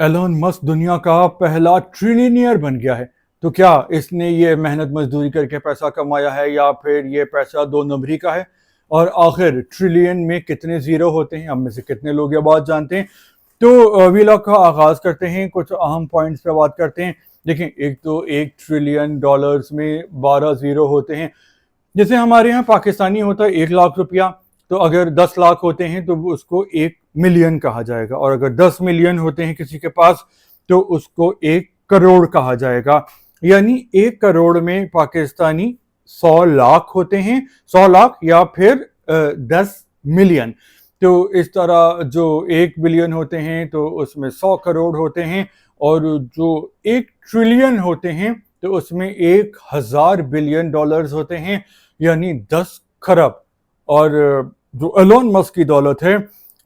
Elon Musk दुनिया का पहला ट्रिलियनियर बन गया है। तो क्या इसने ये मेहनत मजदूरी करके पैसा कमाया है या फिर ये पैसा दो नंबरी का है? और आखिर ट्रिलियन में कितने जीरो होते हैं, हम में से कितने लोग ये बात जानते हैं? तो वीलॉग का आगाज करते हैं, कुछ अहम पॉइंट्स पे बात करते हैं। देखें, एक तो 1 ट्रिलियन डॉलर्स में 12 जीरो होते हैं। जैसे हमारे यहाँ पाकिस्तानी होता है 1 लाख रुपया, तो अगर 10 लाख होते हैं तो उसको 1 मिलियन कहा जाएगा, और अगर 10 मिलियन होते हैं किसी के पास तो उसको 1 करोड़ कहा जाएगा। यानी 1 करोड़ में पाकिस्तानी 100 लाख होते हैं, 100 लाख या फिर 10 मिलियन। तो इस तरह जो 1 बिलियन होते हैं तो उसमें 100 करोड़ होते हैं, और जो 1 ट्रिलियन होते हैं तो उसमें 1000 बिलियन डॉलर्स होते हैं, यानी 10 खरब। और जो एलोन मस्क की दौलत है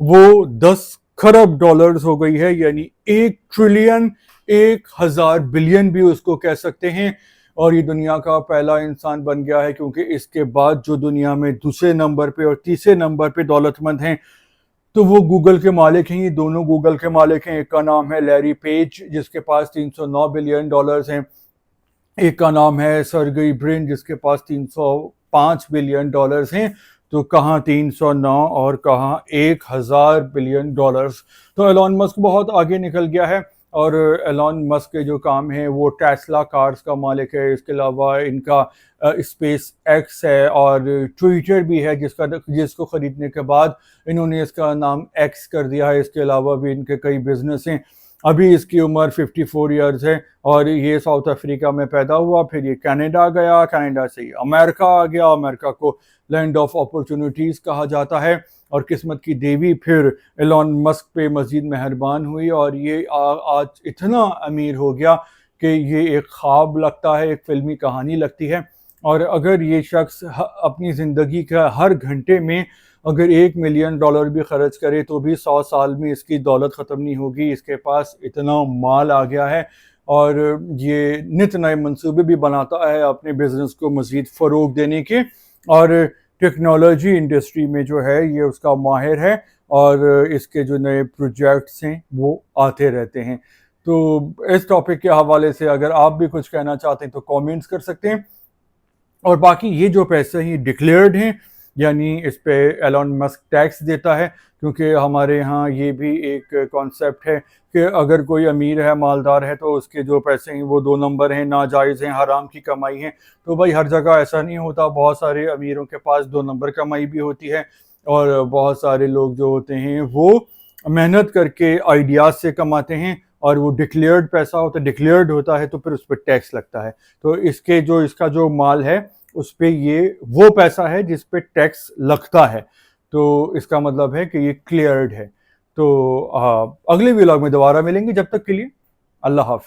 वो 10 खरब डॉलर्स हो गई है, यानी 1 ट्रिलियन, 1000 बिलियन भी उसको कह सकते हैं। और ये दुनिया का पहला इंसान बन गया है, क्योंकि इसके बाद जो दुनिया में दूसरे नंबर पे और तीसरे नंबर पे दौलतमंद हैं तो वो गूगल के मालिक हैं। ये दोनों गूगल के मालिक हैं। एक का नाम है लैरी पेज, जिसके पास 309 बिलियन डॉलर्स हैं। एक का नाम है सर्गेई ब्रिन, जिसके पास 305 बिलियन डॉलर्स हैं। तो कहाँ 309 और कहाँ 1000 बिलियन डॉलर्स। तो एलोन मस्क बहुत आगे निकल गया है। और एलोन मस्क के जो काम है वो टेस्ला कार्स का मालिक है। इसके अलावा इनका स्पेस एक्स है और ट्विटर भी है, जिसको खरीदने के बाद इन्होंने इसका नाम एक्स कर दिया है। इसके अलावा भी इनके कई बिजनेस हैं। अभी इसकी उम्र 54 ईयर्स है, और ये साउथ अफ्रीका में पैदा हुआ, फिर ये कनाडा गया, कनाडा से ये अमेरिका आ गया। अमेरिका को लैंड ऑफ अपॉर्चुनिटीज़ कहा जाता है, और किस्मत की देवी फिर एलोन मस्क पे मजीद मेहरबान हुई, और ये आज इतना अमीर हो गया कि ये एक ख्वाब लगता है, एक फिल्मी कहानी लगती है। और अगर ये शख्स अपनी ज़िंदगी का हर घंटे में अगर 1 मिलियन डॉलर भी खर्च करे तो भी 100 साल में इसकी दौलत ख़त्म नहीं होगी। इसके पास इतना माल आ गया है, और ये नित नए मंसूबे भी बनाता है अपने बिजनेस को मज़ीद फ़रोग देने के। और टेक्नोलॉजी इंडस्ट्री में जो है ये उसका माहिर है, और इसके जो नए प्रोजेक्ट्स हैं वो आते रहते हैं। तो इस टॉपिक के हवाले से अगर आप भी कुछ कहना चाहते हैं तो कमेंट्स कर सकते हैं। और बाकी ये जो पैसे हैं डिक्लेयर्ड हैं, यानी इस पे एलोन मस्क टैक्स देता है, क्योंकि हमारे यहाँ ये भी एक कॉन्सेप्ट है कि अगर कोई अमीर है, मालदार है, तो उसके जो पैसे हैं वो 2 नंबर हैं, नाजायज़ हैं, हराम की कमाई है। तो भाई हर जगह ऐसा नहीं होता। बहुत सारे अमीरों के पास 2 नंबर कमाई भी होती है, और बहुत सारे लोग जो होते हैं वो मेहनत करके आइडियाज़ से कमाते हैं, और वो डिक्लेयर्ड पैसा होता है, डिक्लेयर्ड होता है तो फिर उस पर टैक्स लगता है। तो इसका जो माल है उस पे ये वो पैसा है जिस पे टैक्स लगता है। तो इसका मतलब है कि ये क्लियर्ड है। तो अगले व्लॉग में दोबारा मिलेंगे। जब तक के लिए अल्लाह हाफिज।